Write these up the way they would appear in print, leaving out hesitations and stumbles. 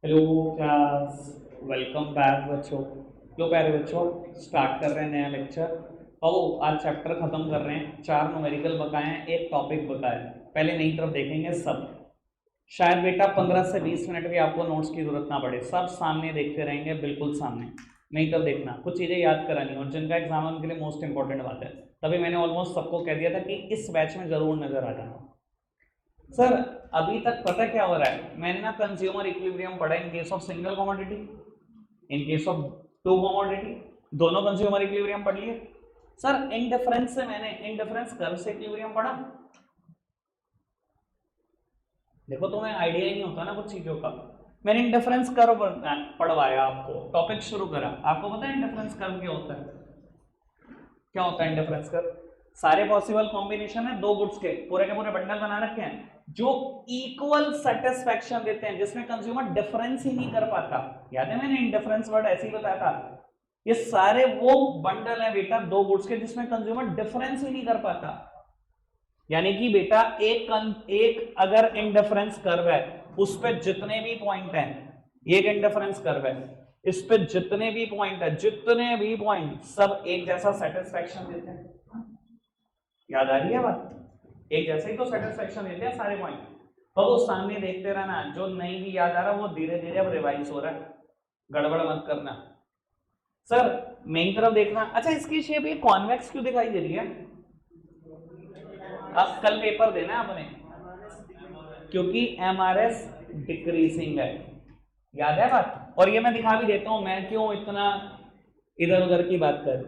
Hello class, welcome back बच्चों। लो प्यारे बच्चों, स्टार्ट कर रहे हैं नया लेक्चर। और आज चैप्टर खत्म कर रहे हैं। 4 न्यूमेरिकल बकाए हैं, एक टॉपिक बकाया है। पहले नई तरफ देखेंगे सब। शायद बेटा 15 से 20 मिनट भी आपको नोट्स की जरूरत ना पड़े, सब सामने देखते रहेंगे, बिल्कुल सामने। नई तरफ देखना, कुछ चीजें याद करानी और जिनका एग्जाम उनके लिए मोस्ट इंपॉर्टेंट बात है। तभी मैंने ऑलमोस्ट सबको कह दिया था कि इस बैच में जरूर नजर आ जाना। सर, अभी तक पता क्या हो रहा है, मैंने ना कंज्यूमर इक्विलिब्रियम पढ़ा in case of single commodity, in case of two commodity, दोनों कंज्यूमर इक्विलिब्रियम पढ़ लिए। सर इनडिफरेंस से मैंने इनडिफरेंस कर्व से इक्विलिब्रियम पढ़ा। देखो तुम्हें आइडिया ही नहीं होता ना कुछ चीजों का। मैंने इंडिफरेंस कर्व पढ़वाया आपको, टॉपिक शुरू करा। आपको पता है इंडिफरेंस कर्व क्या होता है? क्या होता है इंडिफरेंस कर्व? सारे पॉसिबल कॉम्बिनेशन है दो गुड्स के पूरे बंडल बना रखे हैं जो इक्वल सेटिस्फेक्शन देते हैं, जिसमें कंज्यूमर डिफरेंस ही नहीं कर पाता। याद है मैंने इंडिफरेंस वर्ड ऐसे ही बताया था। ये सारे वो बंडल है बेटा दो गुड्स के जिसमें कंज्यूमर डिफरेंस ही नहीं कर पाता। यानी कि बेटा एक अगर इंडिफरेंस कर्व है, उस पे जितने भी पॉइंट हैं, एक इंडिफरेंस कर्व है, इस पे जितने भी पॉइंट है, जितने भी पॉइंट सब एक जैसा सेटिस्फेक्शन देते हैं। याद आ रही है बात? एक जैसे ही तो सेटिस्फेक्शन देते हैं सारे पॉइंट। और वो सामने देखते रहना, जो नहीं भी याद आ रहा वो धीरे धीरे अब रिवाइज हो रहा है, गड़बड़ मत करना। सर मेन तरफ देखना। अच्छा, इसकी शेप ये कॉन्वेक्स क्यों दिखाई दे रही है? अब कल पेपर देना आपने, क्योंकि एमआरएस डिक्रीजिंग है। याद है बात? और ये मैं दिखा भी देता हूं मैं क्यों इतना इधर उधर की बात कर।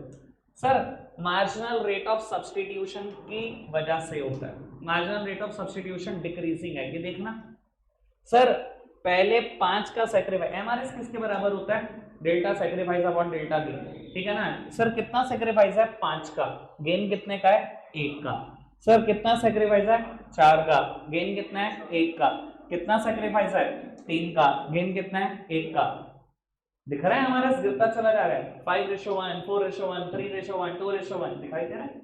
Sir marginal rate of substitution की वजह से होता है। Marginal rate of substitution decreasing है, ये देखना। सर पहले 5 का सेक्रीफाइस, एमआरएस किसके बराबर होता है? Delta sacrifice upon delta gain, ठीक है ना। सर कितना सेक्रीफाइस है? 5 का। गेन कितने का है? 1 का। सर कितना सेक्रीफाइस है? 4 का। गेन कितना है? 1 का। कितना सेक्रीफाइस है? 3 का। गेन कितना है? 1 का। दिख रहा है हमारा गिरता चला जा रहा है। 5:1, 4:1, 3:1, 2:1 दिखाई दे रहा है।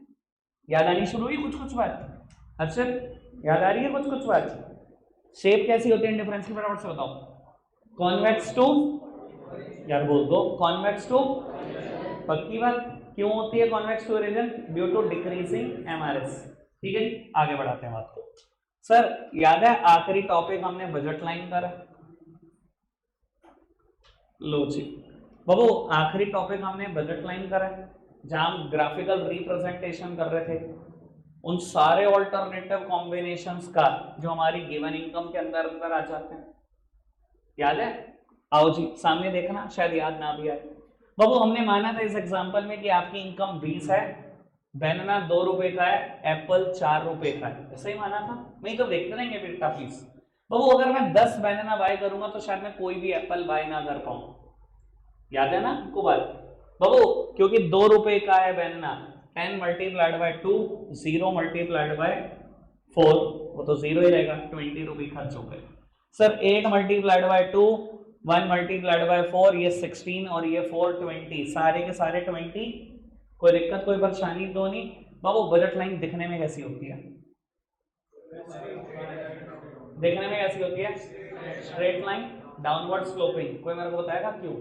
याद आनी शुरू हुई कुछ कुछ बात? अच्छा, याद आ रही है कुछ कुछ बात? शेप कैसी होती है इंडिफरेंस की, फटाफट से बताओ। कॉन्वेक्स टू, यार बोल दो, कॉन्वेक्स टू। पक्की बात? क्यों होती है convex to origin? Due to decreasing MRS. ठीक है जी, आगे बढ़ाते हैं बात को। सर याद है आखिरी टॉपिक हमने बजट लाइन करा? लो जी बाबू, आखिरी टॉपिक हमने बजट लाइन करा है, जहां हम ग्राफिकल रिप्रेजेंटेशन कर रहे थे उन सारे ऑल्टरनेटिव कॉम्बिनेशंस का जो हमारी गिवन इनकम के अंदर अंदर आ जाते हैं। याद है? आओ जी सामने देखना, शायद याद ना भी आए। बाबू हमने माना था इस एग्जांपल में कि आपकी इनकम 20 है, बनाना 2 रुपए का है, एप्पल 4 रुपए का है, ऐसा ही माना था। नहीं तो देखते रहेंगे बेटा प्लीज। बाबू अगर मैं 10 बनाना बाय करूंगा तो शायद मैं कोई भी एप्पल बाय ना कर पाऊं। याद है ना आपको बात? बाबू क्योंकि 2 रुपए का है बनाना, 10 मल्टीप्लाइड बाय 2, 0 मल्टीप्लाइड बाय 4, वो तो 0 ही रहेगा, 20 रुपए खर्च हो गए। Sir 8 multiplied by 2, 1 multiplied by 4, ये 16 और ये 4 20, सारे के सारे 20। कोई दिक्कत कोई परेशानी तो नहीं? बाबू बजट लाइन दिखने में कैसी होती है? देखने में कैसी होती है? Straight line, downward sloping. कोई मेरे को बताएगा क्यों?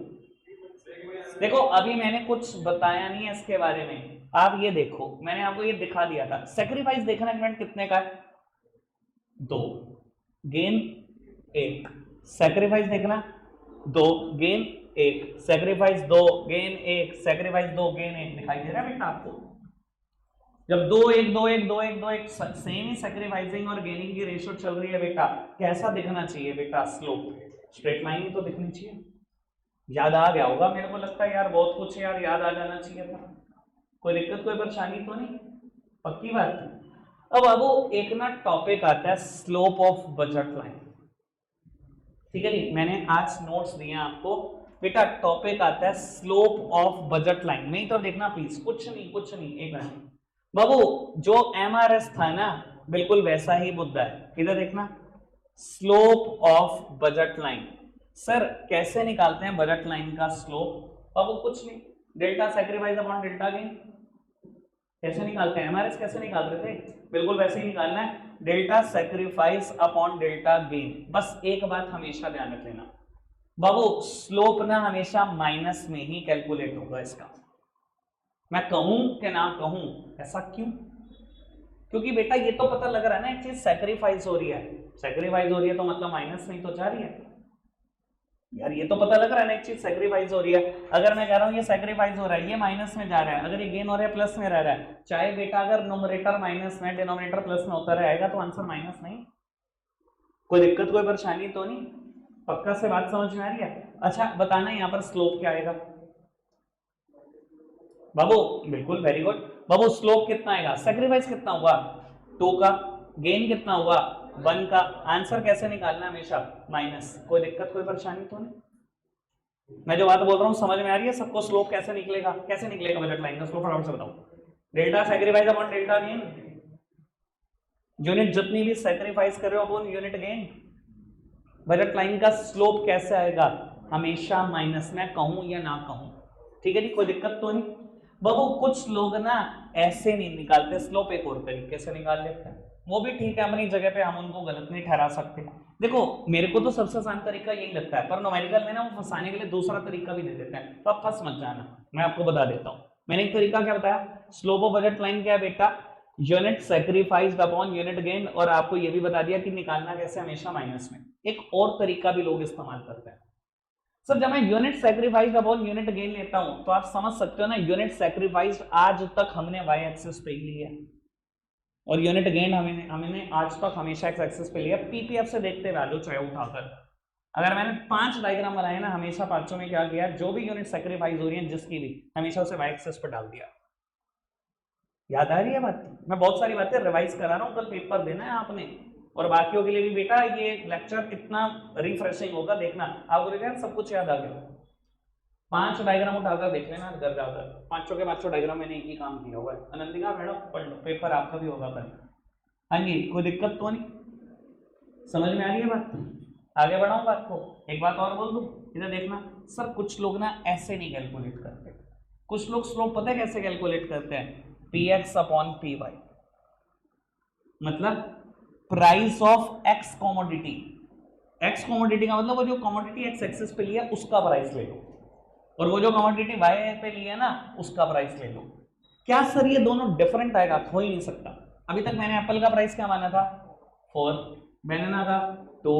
देखो अभी मैंने कुछ बताया नहीं है इसके बारे में, आप ये देखो, मैंने आपको ये दिखा दिया था। सेक्रीफाइस देखना इवेंट कितने का है? 2, गेन 1। सेक्रीफाइस देखना 2, gain 1, sacrifice 2, gain 1, sacrifice 2, gain 1। दिखाई दे रहा है बेटा आपको? जब 2 1 2 1 2 1 2 1 सेम ही सेक्रीफाइसिंग और गेनिंग की रेशियो चल रही है बेटा, कैसा दिखना चाहिए बेटा? स्लोप, स्ट्रेट लाइन ही तो दिखनी चाहिए। याद आ गया होगा मेरे को लगता है यार, बहुत कुछ यार याद आ जाना चाहिए था। कोई दिक्कत कोई परेशानी तो नहीं? पक्की बात? अब अब एक ना टॉपिक आता है स्लोप ऑफ बजट लाइन। ठीक है जी, मैंने आज नोट्स दिए आपको बेटा, टॉपिक आता है स्लोप ऑफ बजट लाइन। नहीं तो देखना प्लीज, कुछ नहीं एक मिनट बाबू। जो एमआरएस था ना बिल्कुल वैसा ही मुद्दा है, इधर देखना। Slope of budget line. Sir कैसे निकालते हैं बजट लाइन का स्लोप? बाबू कुछ नहीं, delta sacrifice upon delta gain. कैसे निकालते हैं? एमआरएस कैसे निकाल रहे थे, बिल्कुल वैसे ही निकालना है, delta sacrifice upon delta gain. बस एक बात हमेशा ध्यान रख लेना, बाबू स्लोप ना हमेशा माइनस में ही कैलकुलेट होगा इसका। मैं कहूं कि ना कहूं, ऐसा क्यों? क्योंकि बेटा ये तो पता लग रहा है ना एक चीज सैक्रिफाइस हो रही है, सैक्रिफाइस हो रही है तो मतलब माइनस में ही तो जा रही है यार, ये तो पता लग रहा है ना एक चीज सैक्रिफाइस हो रही है। अगर मैं कह रहा हूँ ये सैक्रिफाइस हो रहा है, ये माइनस में जा रहा है, अगर ये गेन हो रहा है प्लस में रह रहा है, चाहे बेटा अगर नोमरेटर माइनस में डिनोमिनेटर प्लस में होता रहेगा तो आंसर माइनस नहीं। कोई दिक्कत कोई परेशानी तो नहीं? पक्का से बात समझ में आ रही है? अच्छा बताना यहाँ पर स्लोप क्या आएगा बाबू? बिल्कुल वेरी गुड बाबू, स्लोप कितना आएगा, सैक्रिफाइस कितना हुआ 2 का, गेन कितना हुआ 1 का, आंसर कैसे निकालना हमेशा माइनस। कोई दिक्कत कोई परेशानी तो नहीं? मैं जो बात बोल रहा हूँ समझ में आ रही है सबको? स्लोप कैसे निकलेगा, कैसे निकलेगा बजट लाइन का स्लोप, फटाफट से बताओ। Delta sacrifice upon delta gain, unit जितनी भी सैक्रिफाइस कर रहे हो upon unit gain. Budget line का स्लोप कैसे आएगा, हमेशा माइनस में, कहूं या ना कहूं। ठीक है जी, कोई दिक्कत तो नहीं? बाबू कुछ लोग ना ऐसे नहीं निकालते स्लोप, एक और तरीके से निकाल लेते हैं, वो भी ठीक है अपनी जगह पे, हम उनको गलत नहीं ठहरा सकते। देखो मेरे को तो सबसे आसान तरीका यही लगता है, पर न्यूमेरिकल में ना वो फंसाने के लिए दूसरा तरीका भी दे देते हैं, तो आप फंस मत जाना, मैं आपको बता देता हूँ। मैंने एक तरीका क्या बताया, स्लोप ऑफ बजट लाइन क्या है बेटा, unit sacrificed upon unit gain, और आपको ये भी बता दिया कि निकालना कैसे, हमेशा माइनस में। एक और तरीका भी लोग इस्तेमाल करते हैं सर, जब मैं unit sacrificed upon unit gain लेता हूं तो आप समझ सकते हो ना, यूनिट सैक्रिफाइस्ड आज तक हमने वाई एक्सिस पे ही लिया और यूनिट गेन हमने आज तक हमेशा एक्स एक्सिस पे लिया। पीपीएफ से देखते हुए आ जाओ चाहे उठाकर, अगर मैंने 5 डायग्राम बनाए ना, हमेशा पांचों में क्या किया, जो भी यूनिट सैक्रिफाइस हो रही है जिसकी भी, हमेशा उसे वाई एक्सिस पर डाल दिया। याद आ रही है बात? मैं बहुत सारी बातें रिवाइज करा रहा हूँ, कल पेपर देना है आपने, और बाकियों के लिए भी बेटा ये लेक्चर कितना रिफ्रेशिंग होगा देखना, आपको देखना सब कुछ याद आ गया। 5 डायग्राम उठाकर देख लेना घर जाकर, पांचों के पांचों डायग्राम मैंने एक ही काम किया हुआ है। अनंतिका मैडम पढ़ लो, पेपर आपका भी होगा कल। हाँ जी, कोई दिक्कत तो नहीं? समझ में आ रही है बात? आगे बढ़ाऊं बात को, एक बात और बोल दूं, इधर देखना सर, कुछ लोग ना ऐसे नहीं कैलकुलेट करते, कुछ लोग स्लोप पता है कैसे कैलकुलेट करते हैं, P X upon P Y, मतलब price of X commodity. X commodity का मतलब वो जो कॉमोडिटी एक्स एक्सिस पे लिया उसका प्राइस ले लो, और वो जो कॉमोडिटी वाई पे लिया ना उसका प्राइस ले लो। क्या सर ये दोनों डिफरेंट आएगा? हो ही नहीं सकता। अभी तक मैंने एप्पल का प्राइस क्या माना था 4, बनाना का 2,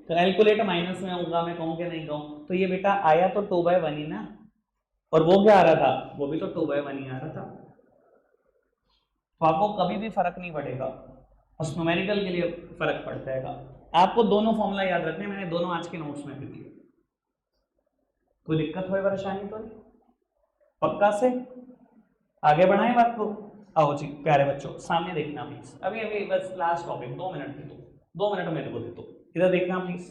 कैलकुलेट माइनस में होगा, मैं कहूँ कि नहीं कहूँ, तो ये बेटा आया तो 2/1 ही ना, और वो क्या आ रहा था, वो भी तो 2/1 ही आ रहा था। तो आपको कभी भी फर्क नहीं पड़ेगा, बस न्यूमेरिकल के लिए फर्क पड़ता है। आपको दोनों फॉर्मूला याद रखने, मैंने दोनों आज के नोट्स में भी दिए। कोई दिक्कत हो परेशानी तो नहीं? पक्का से आगे बढ़ाएं बात को। आओ जी प्यारे बच्चों, सामने देखना प्लीज, अभी अभी बस लास्ट टॉपिक, 2 मिनट दे दो, 2 मिनट मेरे को दे दो, इधर देखना प्लीज।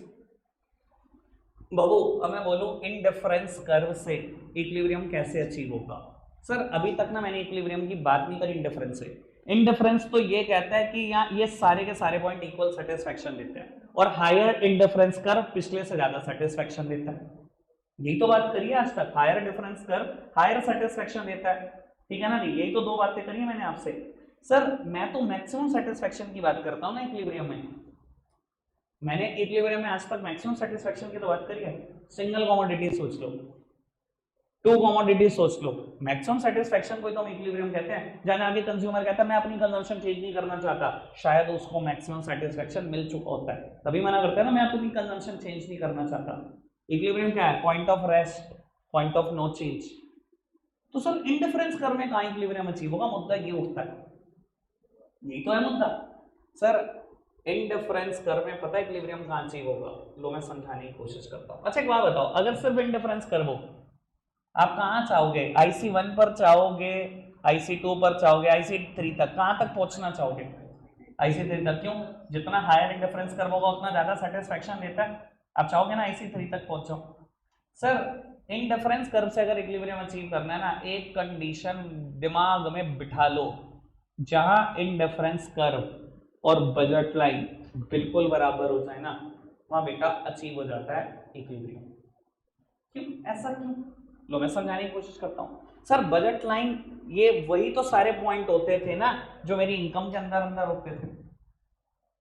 बाबू अब मैं बोलूं इंडिफरेंस कर्व से इक्विलिब्रियम कैसे अचीव होगा। सर अभी तक ना मैंने इक्विलिब्रियम की बात नहीं करी इंडिफरेंस से। इंडिफरेंस तो ये कहता है कि यहाँ ये सारे के सारे पॉइंट इक्वल सेटिस्फेक्शन देते हैं, और हायर इंडिफरेंस कर्व पिछले से ज्यादा सेटिस्फेक्शन देता है। यही तो बात करी है आज तक, higher difference curve higher satisfaction देता है, ठीक है ना जी? यही तो 2 बातें करी मैंने आपसे। सर मैं तो मैक्सिमम सेटिस्फेक्शन की बात करता हूँ ना इक्विलिब्रियम में, मैंने इक्विलिब्रियम में आज तक मैक्सिमम सेटिस्फेक्शन की तो बात करी है। सिंगल कमोडिटी सोच लो, 2 कमोडिटी सोच लो, मैक्सिमम सेटिस्फेक्शन को तो हम इक्विलिब्रियम कहते हैं। जाने आगे कंज्यूमर कहता है मैं अपनी कंजम्पशन चेंज नहीं करना चाहता, शायद उसको मैक्सिमम सेटिस्फेक्शन मिल चुका होता है, तभी मना करता है ना मैं अपनी कंजम्पशन चेंज नहीं करना चाहता। इक्विलिब्रियम क्या है, point of rest, point of no change. तो सर इंडिफरेंस कर्व में कहां इक्विलिब्रियम अचीव होगा, मुद्दा ये उठता है, यही तो है मुद्दा। सर इंडिफरेंस कर्व में पता है इक्विलिब्रियम कहां अचीव होगा, लो मैं समझाने की कोशिश करता हूं। अच्छा एक बात बताओ, अगर सिर्फ इंडिफरेंस कर्व हो, आप कहां चाहोगे, IC1 पर चाहोगे, IC2 पर चाहोगे, IC3 तक, कहां तक पहुंचना चाहोगे, IC3 तक। क्यों? जितना हायर इंडिफरेंस कर्व होगा उतना ज्यादा सेटिस्फेक्शन देता है, आप चाहोगे ना IC3 तक पहुंचो। सर इंडिफरेंस कर्व से अगर इक्विलिब्रियम अचीव करना है ना, एक कंडीशन दिमाग में बिठा लो, जहां इंडिफरेंस कर्व और बजट लाइन बिल्कुल बराबर हो जाए ना, वहां बेटा अचीव हो जाता है इक्विलिब्रियम। क्यों ऐसा क्यों, लो मैं समझाने की कोशिश करता हूं। सर बजट लाइन ये वही तो सारे पॉइंट होते थे ना जो मेरी इनकम के अंदर अंदर होते थे,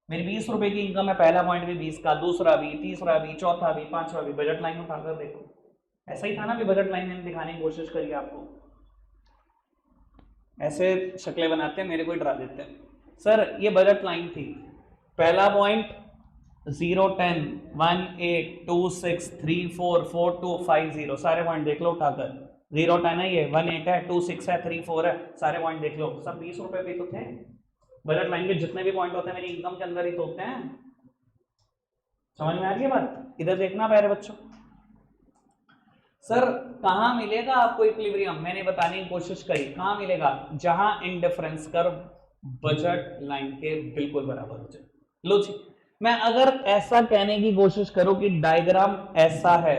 मेरी 20 रुपए की इनकम है, पहला पॉइंट भी 20 का, दूसरा भी, तीसरा भी, चौथा भी, पांचवा भी, बजट लाइन उठाकर देखो। ऐसा ही था ना भी, बजट लाइन मैंने दिखाने की कोशिश करी आपको। ऐसे शक्लें बनाते हैं, मेरे को डरा देते हैं। सर ये बजट लाइन थी, पहला पॉइंट 0 10 1 8 2 6 3 4 4 2 5 0, सारे पॉइंट देख लो उठाकर। 0 10 है, ये 1 8 है, 2 6 है, 3 4 है, सारे पॉइंट देख लो। सब 20 रुपए पे तो थे। बजट लाइन के जितने भी पॉइंट होते हैं मेरी इनकम के अंदर ही तो होते हैं। समझ में आ रही है बात? इधर देखना प्यारे बच्चों। सर कहां मिलेगा आपको इक्विलिब्रियम? मैंने बताने की कोशिश करी, कहां मिलेगा? जहां इंडिफरेंस कर्व बजट लाइन के बिल्कुल बराबर हो जाए। लो जी, मैं अगर ऐसा कहने की कोशिश करूं कि डायग्राम ऐसा है,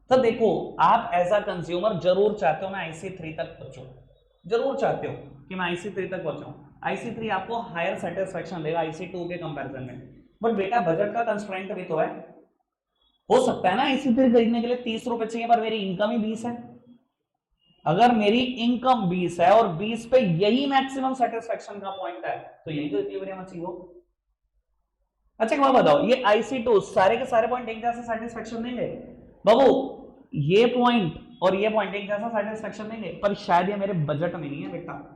तो देखो आप एज अ कंज्यूमर जरूर चाहते हो मैं IC3 तक पहुंचूं, जरूर चाहते हो कि मैं IC3 तक पहुंचाऊं। IC3 आपको हायर सेटिस्फेक्शन देगा IC2 के कंपैरिजन में, बट बेटा बजट का कंस्ट्रेंट भी तो है। हो सकता है ना IC3 खरीदने के लिए 30 रुपए चाहिए, पर मेरी इनकम ही 20 है। अगर मेरी इनकम 20 है और 20 पे यही मैक्सिमम सेटिस्फेक्शन का पॉइंट है, तो यही तो इक्विलिब्रियम अचीव हो। अच्छा एक बात बताओ, ये IC2 सारे के सारे पॉइंट एक जैसा सेटिस्फेक्शन देंगे? बाबू ये पॉइंट और ये पॉइंट एक जैसा सेटिस्फेक्शन देंगे, पर शायद ये मेरे बजट में नहीं है बेटा।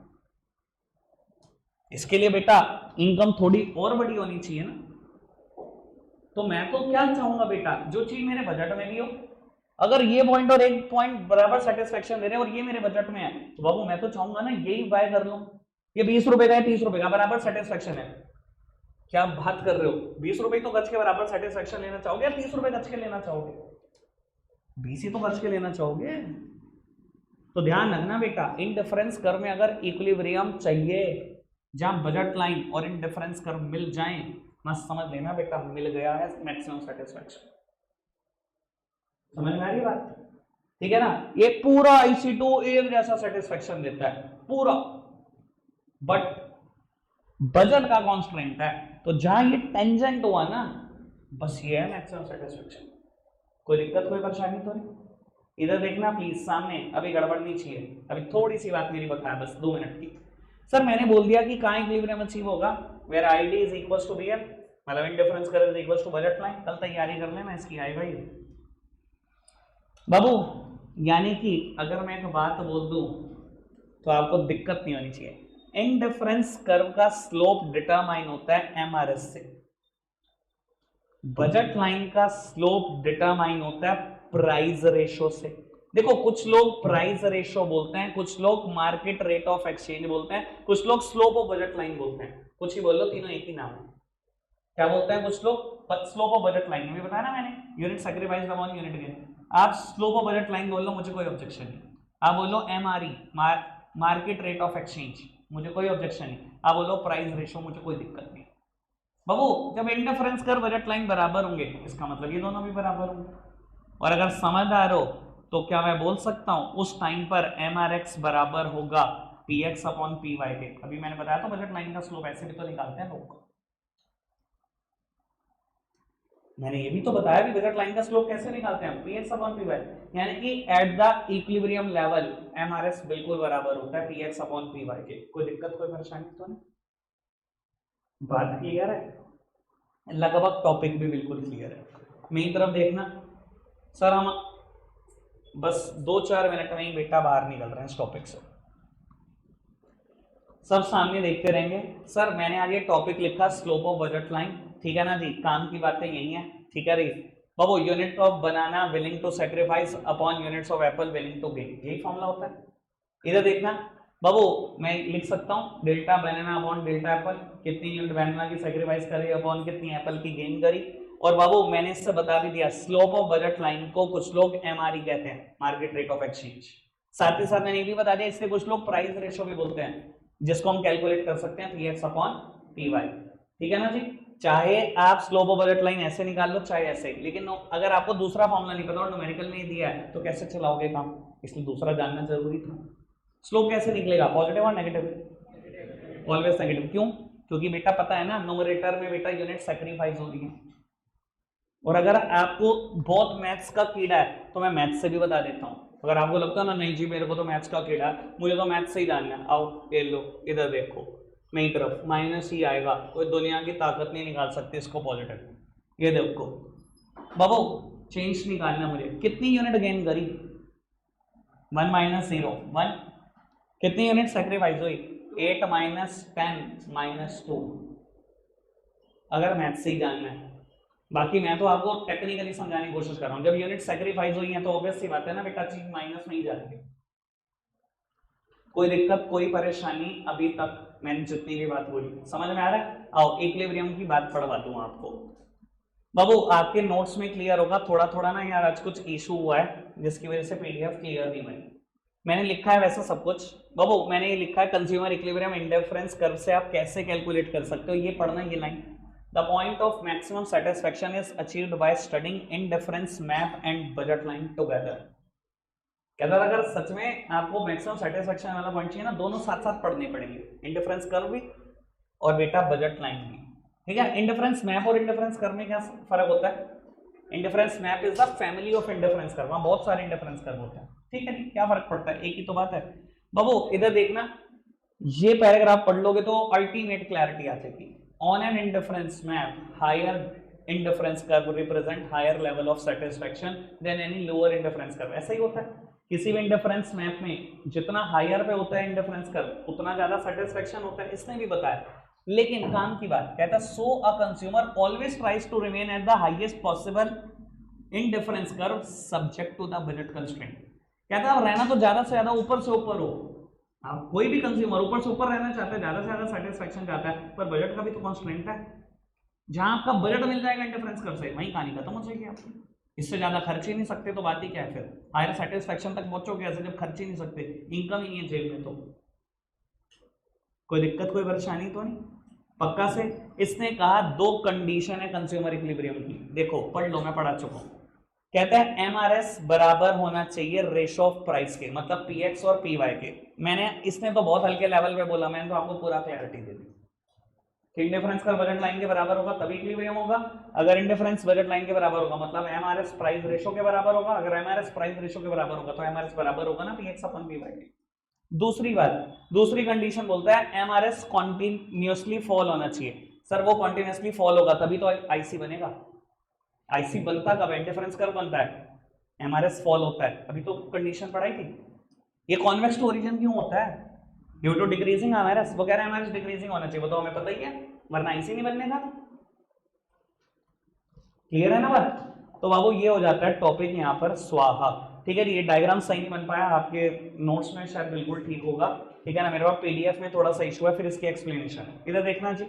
इसके लिए बेटा इनकम थोड़ी और बड़ी होनी चाहिए ना। तो मैं तो क्या चाहूंगा बेटा, जो चीज मेरे बजट में भी हो। अगर ये पॉइंट और एक पॉइंट बराबर सेटिस्फेक्शन दे रहे हैं और ये मेरे बजट में है, तो बाबू मैं तो चाहूंगा ना यही बाय कर लूं। ये 20 रुपए का है, 30 रुपए का, बराबर सेटिस्फेक्शन है। क्या बात कर रहे हो? 20 रुपए तो गज के बराबर सेटिस्फेक्शन लेना चाहोगे या 30 रुपए गज के लेना चाहोगे? 20 ही तो गज के लेना चाहोगे। तो ध्यान रखना बेटा, इंडिफरेंस कर्व में अगर इक्विलिब्रियम चाहिए जहां बजट लाइन और इंडिफरेंस कर्व मिल जाएं, मस्त समझ लेना बेटा मिल गया है मैक्सिमम सेटिस्फेक्शन। समझ में आ रही बात? ठीक है ना? ये पूरा IC2 एक जैसा सेटिस्फेक्शन देता है पूरा, बट बजट का कॉन्स्टेंट है, तो जहां ये टेंजेंट हुआ ना, बस ये है मैक्सिमम सेटिस्फेक्शन। कोई दिक्कत कोई परेशानी तो नहीं? इधर देखना प्लीज सामने, अभी गड़बड़ नहीं चाहिए, अभी थोड़ी सी बात मेरी बता बस 2 मिनट की। सर मैंने बोल दिया कि कहां इक्विलिब्रियम अचीव होगा, where ID is equal to BL, मतलब indifference curve is equal to budget line. कल तैयारी कर लेना इसकी, आएगा ही बाबू। यानी कि अगर मैं एक बात बोल दूं तो आपको दिक्कत नहीं होनी चाहिए। इंडिफरेंस कर्व का स्लोप डिटरमाइन होता है MRS से, बजट लाइन का स्लोप डिटरमाइन होता है प्राइस रेशो से। देखो कुछ लोग प्राइस रेशो बोलते हैं, कुछ लोग मार्केट रेट ऑफ एक्सचेंज बोलते हैं, कुछ लोग स्लोप ऑफ बजट लाइन बोलते हैं। कुछ ही बोल लो, तीनों एक ही नाम है। क्या बोलते हैं कुछ लोग? स्लोप ऑफ बजट लाइन में भी बताया ना मैंने, unit sacrifice upon unit gain. आप स्लोप ऑफ बजट लाइन बोल लो, मुझे कोई ऑब्जेक्शन नहीं। आप बोलो MRE, market rate of exchange, मुझे कोई ऑब्जेक्शन नहीं। आप बोलो प्राइस रेशो, मुझे कोई दिक्कत नहीं। बाबू जब इंडिफरेंस कर बजट लाइन बराबर होंगे, इसका मतलब ये दोनों भी बराबर होंगे। और अगर समझदार हो तो क्या मैं बोल सकता हूं उस टाइम पर MRX बराबर होगा PX अपॉन PY के। अभी मैंने बताया तो बजट लाइन का स्लोप ऐसे भी तो निकालते हैं लोग। मैंने ये भी तो बताया भी बजट लाइन का स्लोप कैसे निकालते हैं, PX अपॉन PY। यानी कि at the equilibrium level MRS बिल्कुल बराबर होता है PX अपॉन PY के। कोई दिक्कत कोई परेशानी तो नहीं? बात क्लियर है? लगभग टॉपिक भी बिल्कुल क्लियर है। मेरी तरफ देखना सर, हम बस 2-4 मिनट में ही बेटा बाहर निकल रहे हैं इस टॉपिक से। सब सामने देखते रहेंगे। सर मैंने आज ये टॉपिक लिखा स्लोप ऑफ बजट लाइन, ठीक है ना जी? काम की बातें यही है, ठीक है री बाबू। Unit of banana willing to sacrifice upon units of apple willing to gain, यही फॉर्मूला होता है। इधर देखना बाबू, मैं लिख सकता हूँ delta banana upon delta apple, कितनी यूनिट बनाना की सेक्रीफाइस करी अपॉन कितनी एप्पल की गेन करी। और बाबू मैंने इससे बता भी दिया स्लोप ऑफ बजट लाइन को कुछ लोग MRE कहते हैं, मार्केट रेट ऑफ एक्सचेंज। साथ ही साथ मैंने ये भी बता दिया इससे कुछ लोग प्राइस रेशो भी बोलते हैं, जिसको हम कैलकुलेट कर सकते हैं PX अपॉन PY, ठीक है ना जी? चाहे आप स्लोप ऑफ बजट लाइन ऐसे निकाल लो चाहे ऐसे, लेकिन अगर आपको दूसरा फॉर्मूला नहीं पता और न्यूमेरिकल में ही दिया है तो कैसे चलाओगे काम, इसलिए दूसरा जानना जरूरी था। स्लोप कैसे निकलेगा, पॉजिटिव और नेगेटिव? Always negative. क्यों? क्योंकि बेटा पता है ना न्यूमरेटर में बेटा यूनिट सैक्रिफाइस हो रही है। और अगर आपको बहुत मैथ्स का कीड़ा है तो मैं मैथ्स से भी बता देता हूँ। अगर आपको लगता है ना नहीं जी मेरे को तो मैथ्स का कीड़ा है, मुझे तो मैथ्स से ही जानना है, आओ ये लो इधर देखो, मेरी तरफ माइनस ही आएगा, कोई दुनिया की ताकत नहीं निकाल सकती इसको पॉजिटिव। ये देखो बाबू चेंज निकालना मुझे, कितनी यूनिट गेन करी, 1 माइनस 0 1, कितनी यूनिट सेक्रीफाइस हुई, 8 माइनस 10 माइनस 2, अगर मैथ से ही जानना है। बाकी मैं तो आपको टेक्निकली समझाने की कोशिश कर रहा हूँ। जब यूनिट सेक्रीफाइस हुई है तो ऑब्वियस सी बात है ना बेटा, चीज माइनस में ही जाएगी। कोई दिक्कत कोई परेशानी अभी तक मैंने जितनी भी बात बोली समझ में आ रहा है? आओ इक्विलिब्रियम की बात पढ़वा दूं आपको। बाबू आपके नोट्स में क्लियर होगा, थोड़ा थोड़ा ना यार आज कुछ इशू हुआ है जिसकी वजह से पीडीएफ क्लियर नहीं हुई। मैंने लिखा है वैसा सब कुछ बाबू, मैंने ये लिखा है कंज्यूमर इक्विलिब्रियम इंडिफरेंस कर्व से आप कैसे कैलकुलेट कर सकते हो, ये पढ़ना ये line. The point of maximum satisfaction is achieved by studying indifference map and budget line together. कहता अगर सच में आपको मैक्सिमम सेटिस्फेक्शन वाला पॉइंट चाहिए ना, दोनों साथ साथ पढ़ने पड़ेंगे, इंडिफरेंस कर्व भी और बेटा बजट लाइन भी। ठीक है, इंडिफरेंस मैप और इंडिफरेंस कर्व में क्या फर्क होता है? Indifference map is the family of indifference curve, वहां बहुत सारे इंडिफरेंस कर्व होते हैं। ठीक है, नहीं क्या फर्क पड़ता है, एक ही तो बात है। बाबू इधर देखना, ये पैराग्राफ पढ़ लोगे तो अल्टीमेट क्लैरिटी आ जाएगी। On an indifference map higher indifference curve represent higher level of satisfaction than any lower indifference curve. ऐसा ही होता है, किसी भी इंडिफरेंस मैप में जितना हायर पे होता है इंडिफरेंस कर्व उतना ज्यादा सेटिस्फेक्शन होता है, इसने भी बताया। लेकिन काम की बात कहता है, so a consumer always tries to remain at the highest possible indifference curve subject to the budget constraint. कहता है रहना तो ज्यादा से ज्यादा ऊपर से ऊपर हो, आप कोई भी कंज्यूमर ऊपर से ऊपर रहना चाहता है, ज्यादा से ज्यादा सेटिस्फेक्शन चाहता है, पर बजट का भी तो कंस्ट्रेंट है। जहां आपका बजट मिल जाएगा इंडिफरेंस कर्व से वहीं कहानी खत्म हो जाएगी आपकी। इससे ज्यादा खर्च ही नहीं सकते तो बात ही क्या है, फिर हायर सेटिस्फेक्शन तक पहुंचोगे ऐसे जब खर्च ही नहीं सकते, इनकम ही नहीं है जेब में, तो कोई दिक्कत कोई परेशानी तो नहीं पक्का से। इसने कहा दो कंडीशन है कंज्यूमर इक्विलिब्रियम की, देखो पढ़ लो, मैं पढ़ा चुका हूं। कहता है एमआरएस बराबर होना चाहिए रेशो ऑफ प्राइस के, मतलब पीएक्स और पीवाई के। मैंने इसने तो बहुत हल्के लेवल पे बोला, मैंने तो आपको पूरा क्लैरिटी दे दी। इंडिफरेंस का बजट लाइन के बराबर होगा तभी इक्विलिब्रियम होगा, अगर इंडिफरेंस बजट लाइन के बराबर होगा मतलब एमआरएस प्राइस रेशो के बराबर होगा, अगर एमआरएस प्राइस रेशो के बराबर होगा तो एमआरएस बराबर होगा ना पीएक्स अपन पीवाई के। दूसरी बात, दूसरी कंडीशन बोलता है एमआरएस कॉन्टिन्यूसली फॉल होना चाहिए। सर वो कॉन्टिन्यूसली फॉल होगा तभी तो आईसी बनेगा। आईसी बनता कब? इंडिफरेंस कर्व बनता है, एमआरएस फॉल होता है, अभी तो कंडीशन पढ़ाई थी। ये कॉन्वेक्स टू ओरिजिन क्यों होता है? ड्यू टू डिक्रीजिंग एमआरएस, वो कह रहे हैं एमआरएस डिक्रीजिंग होना चाहिए, वो तो हमें पता ही है, वरना आईसी नहीं बनने का। क्लियर है ना बात? तो बाबू ये हो जाता है टॉपिक यहाँ पर स्वाहा। ठीक है, ये डायग्राम सही नहीं बन पाया, आपके नोट्स में शायद बिल्कुल ठीक होगा। ठीक है ना, मेरे पास पीडीएफ में थोड़ा सा इशू है, फिर इसकी एक्सप्लेनेशन है। इधर देखना जी,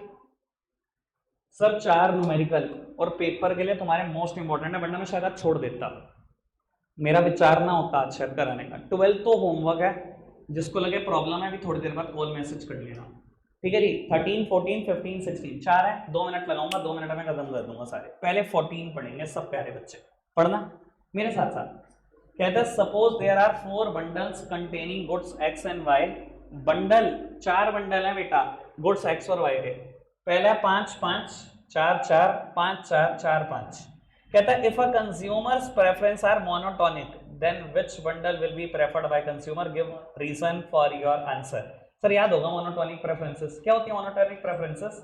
सब 4 न्यूमेरिकल और पेपर के लिए तुम्हारे मोस्ट इंपॉर्टेंट है, वरना मैं शायद छोड़ देता, मेरा विचार ना होता आज शायद कराने का। 12th तो होमवर्क है, जिसको लगे प्रॉब्लम है अभी थोड़ी देर बाद कॉल मैसेज कर लेना। ठीक है जी, 13, 14, 15, 16 4 है, 2 मिनट लगाऊंगा, 2 मिनट में खत्म कर दूंगा सारे। पहले 14 पढ़ेंगे सब प्यारे बच्चे, पढ़ना मेरे साथ साथ। कहते हैं suppose there are 4 bundles containing goods X and Y. Bundle 4 bundle है बेटा गुड्स एक्स और वाई के। पहला 5 5 4 4 5 4 4 5। कहता है if a consumer's preference are monotonic then which bundle will be preferred by consumer, give reason for your answer. Sir याद होगा monotonic preferences क्या होती है? मोनोटोनिक प्रेफरेंसेस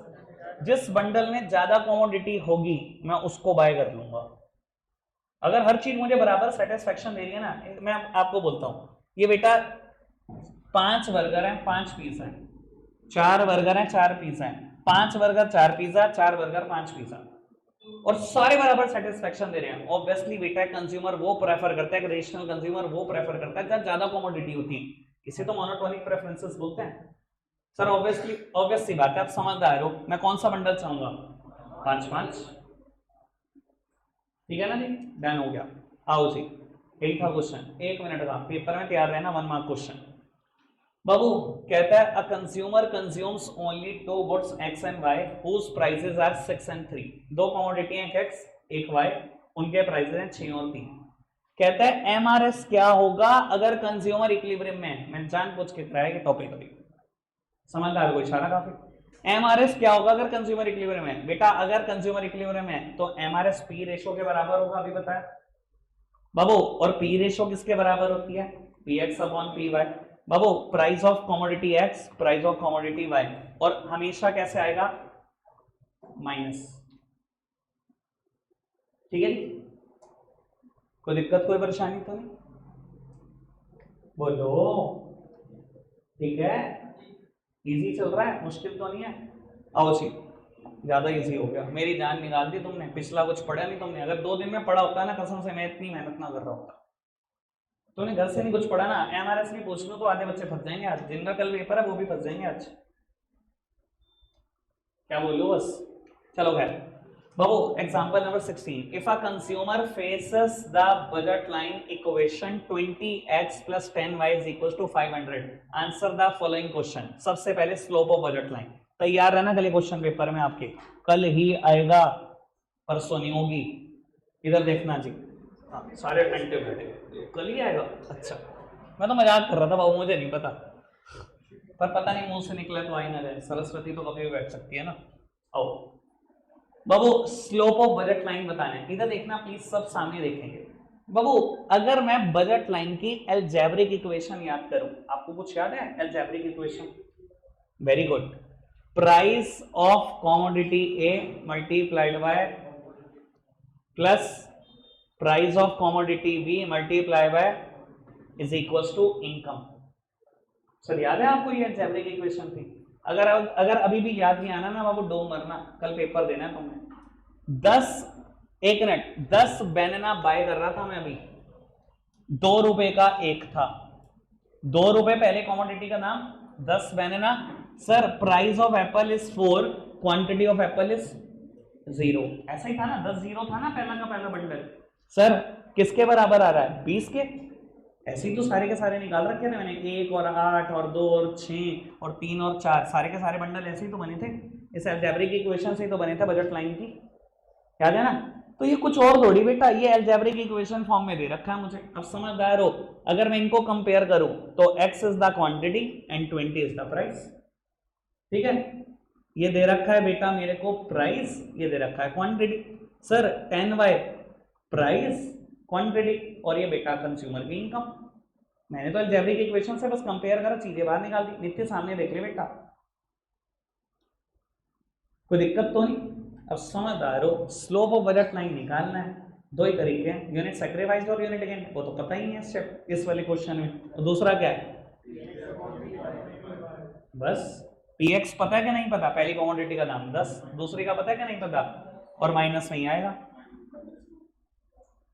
जिस बंडल में ज्यादा कमोडिटी होगी मैं उसको बाय कर लूंगा। अगर हर चीज मुझे बराबर सेटिस्फेक्शन दे रही है ना, मैं आपको बोलता हूं ये बेटा 5 बर्गर हैं 5 पिज्जा हैं, 4 बर्गर हैं 4 पिज्जा हैं, 5 बर्गर 4 पिज्जा, 4 बर्गर 5 पिज्जा, और सारे बराबर सेटिस्फेक्शन दे रहे हैं। ऑब्वियसली बेटा कंज्यूमर वो प्रेफर करता है, रेशनल कंज्यूमर वो प्रेफर करता है जब ज्यादा कमोडिटी होती है, इसे तो मोनोटोनिक प्रेफरेंसेस बोलते हैं। सर ऑब्वियस सी बात है, आप समझदार हो, मैं कौन सा बंडल चाहूंगा? 5 5, ठीक है ना जी, डन हो गया। आओ जी, यही था क्वेश्चन, 1 मिनट का, पेपर में तैयार रहना, 1 मार्क क्वेश्चन। बाबू कहता है a consumer consumes only 2 goods X and Y whose prices are 6 and 3। 2 commodity हैं, एक एक्स एक वाई, उनके प्राइसेस हैं 6 और 3। कहता है एमआरएस क्या होगा अगर कंज्यूमर इक्विलिब्रियम में है। मैं जान पूछ के कराया कि टॉपिक अभी समझदार को इशारा काफी। एमआरएस क्या होगा अगर कंज्यूमर इक्विलिब्रियम में? बेटा अगर कंज्यूमर इक्विलिब्रियम में तो एमआरएस पी रेशो के बराबर होगा, अभी बताया बाबू। और पी रेशो किसके बराबर होती है? P X upon P Y. बाबू price of commodity X, price of commodity Y, और हमेशा कैसे आएगा, माइनस। ठीक है जी, कोई दिक्कत कोई परेशानी तो नहीं, बोलो। ठीक है, इजी चल रहा है, मुश्किल तो नहीं है। आओ जी, ज्यादा इजी हो गया, मेरी जान निकाल दी तुमने, पिछला कुछ पढ़ा नहीं तुमने। अगर 2 दिन में पढ़ा होता ना, कसम से मैं इतनी मेहनत ना कर रहा होता। तुमने घर से नहीं कुछ पढ़ा ना, एमआरएस में पूछ लो तो आधे बच्चे फंस जाएंगे आज, जिनका कल पेपर है वो भी फंस जाएंगे आज। क्या बोलो बस, चलो खैर। बाबू example number 16, if a consumer faces the budget line equation 20x + 10y = 500, answer the following question. सबसे पहले स्लोप ऑफ बजट लाइन, तैयार रहना, कल क्वेश्चन पेपर में आपके कल ही आएगा, परसों नहीं होगी। इधर देखना जी, हाँ सारे अटेंटिव बैठे, कल ही आएगा। अच्छा, मैं तो मजाक कर रहा था बाबू, मुझे नहीं पता, पर पता नहीं मुंह से निकला तो आ ही ना जाए, सरस्वती तो कभी भी बैठ सकती है ना। आओ बाबू, स्लोप ऑफ बजट लाइन बताना है, इधर देखना प्लीज, सब सामने देखेंगे। बाबू अगर मैं बजट लाइन की अलजेब्रिक इक्वेशन याद करूं, आपको कुछ याद है algebraic equation? Very good, price of commodity A multiplied by plus price of commodity B multiply by is equals to income. Sir याद है आपको ये अलजेब्रिक इक्वेशन थी? अगर अभी भी याद नहीं आना ना बाबू, डो मरना, कल पेपर देना है तुमने। 1 मिनट, 10 बनाना बाय कर रहा था मैं अभी, 2 रुपए का एक था, 2 रुपए पहले कमोडिटी का नाम, 10 banana. Sir price of apple is 4, quantity of apple is 0, ऐसा ही था ना, 10 0 था ना पहला का पहला बंडल। सर किसके बराबर आ रहा है, 20 के। ऐसे ही तो सारे के सारे निकाल रखे थे मैंने, 1 और 8 और 2 और 6 और 3 और 4, सारे के सारे बंडल ऐसे ही तो बने थे, इस अलजेब्रिक इक्वेशन से ही तो बने थे बजट लाइन की, याद है ना? तो ये कुछ और थोड़ी बेटा, ये अलजेब्रिक इक्वेशन फॉर्म में दे रखा है मुझे। अब समझदार हो, अगर मैं इनको कंपेयर करूं तो x is the quantity and 20 is the price. ठीक है, ये दे रखा है बेटा मेरे को प्राइस, ये दे रखा है quantity. Sir 10y price quantity, और ये बेटा कंज्यूमर की इनकम। मैंने तो अलजेब्रिक इक्वेशन से बस कंपेयर करा, चीजें बाहर निकाल दी। नित्य सामने देख ले बेटा, कोई दिक्कत तो नहीं? अब समझदार हो, स्लोप ऑफ बजट लाइन निकालना है, 2 ही तरीके हैं, यूनिट सैक्रिफाइस और यूनिट गेन, वो तो पता ही है स्टेप इस वाले क्वेश्चन में। और दूसरा क्या है, बस px पता है कि नहीं पता, पहली कमोडिटी का नाम 10, दूसरी का पता है कि नहीं पता, और माइनस में ही आएगा।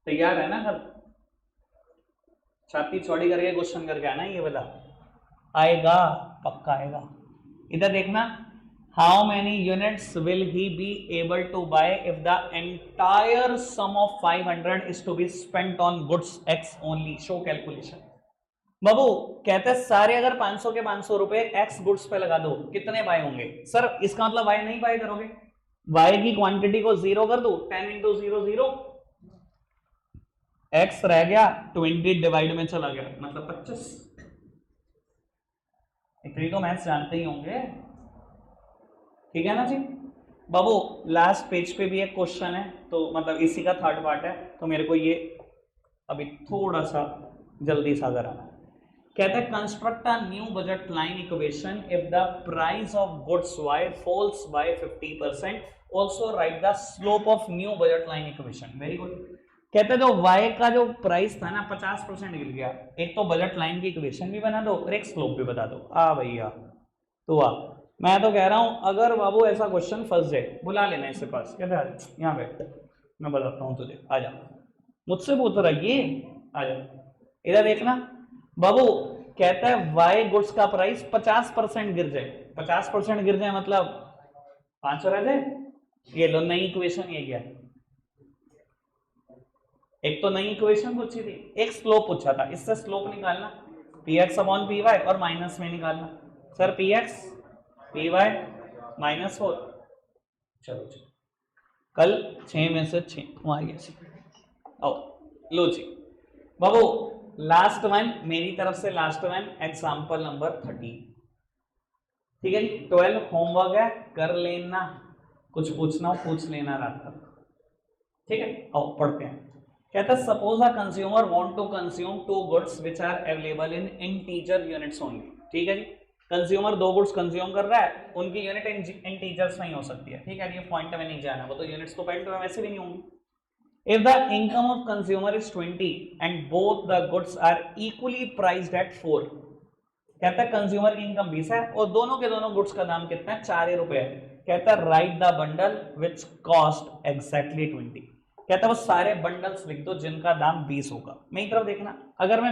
तैयार है ना? कल छाती चौड़ी करके क्वेश्चन करके आना, ये वाला आएगा, पक्का आएगा। इधर देखना, how many units will he be able to buy if the entire sum of 500 is to be spent on goods X only, show calculation. बाबू कहते हैं सारे अगर 500 के 500 रुपए एक्स गुड्स पे लगा दो, कितने बाय होंगे? सर इसका मतलब वाई नहीं बाय करोगे, वाई की क्वांटिटी को 0 कर दो, 10 × 0 0, एक्स रह गया, 20 डिवाइड में चला गया, मतलब 25। इतनी तो मैथ्स जानते ही होंगे, ठीक है ना जी? बाबू लास्ट पेज पे भी एक क्वेश्चन है, तो मतलब इसी का थर्ड पार्ट है, तो मेरे को ये अभी थोड़ा सा जल्दी सा कराना है। कहता है construct a new budget line equation if the price of goods Y falls by 50%, also write the slope of new budget line equation. Very good. कहते हैं जो y का जो प्राइस था ना 50% गिर गया, एक तो बजट लाइन की इक्वेशन भी बना दो और एक स्लोप भी बता दो। आ भैया तो आ, मैं तो कह रहा हूं अगर बाबू ऐसा क्वेश्चन फंस जाए, बुला लेना इसके पास, कहते हैं यहाँ बैठ, मैं बताता हूँ तुझे, आ जा, मुझसे पूछ रहा ये, आ जा इधर देखना। बाबू कहता है वाई गुड्स का प्राइस 50% गिर जाए, 50% गिर जाए मतलब 500 रह जाए। ये लो नई इक्वेशन, ये क्या, एक तो नई इक्वेशन पूछी थी, एक स्लोप पूछा था, इससे स्लोप निकालना px अपॉन py और माइनस में निकालना। सर px py -4, चलो चलो कल 6 में से 6 वहां गया। आओ लो जी बाबू, लास्ट वन मेरी तरफ से, लास्ट वन एग्जाम्पल नंबर 30। ठीक है जी, 12 होमवर्क है, कर लेना, कुछ पूछना हो पूछ लेना रात तक। ठीक है, आओ पढ़ते हैं। कहता है suppose a consumer want to consume 2 goods which are available in integer units only. ठीक है जी, कंज्यूमर 2 गुड्स कंज्यूम कर रहा है, उनकी यूनिट इंटीजर्स में ही हो सकती है। ठीक है, ये पॉइंट में नहीं जाना, वो तो यूनिट्स तो पॉइंट में वैसे भी नहीं होंगी। If the income of consumer is 20 and both the goods are equally priced at 4, कहता है कंज्यूमर की इनकम 20 है और दोनों के दोनों गुड्स का दाम कितना है, 4 रुपए है। कहता है right the bundle which cost exactly 20। कहता है वो सारे बंडल्स लिख दो जिनका दाम 20 होगा। मेरी तरफ देखना, अगर मैं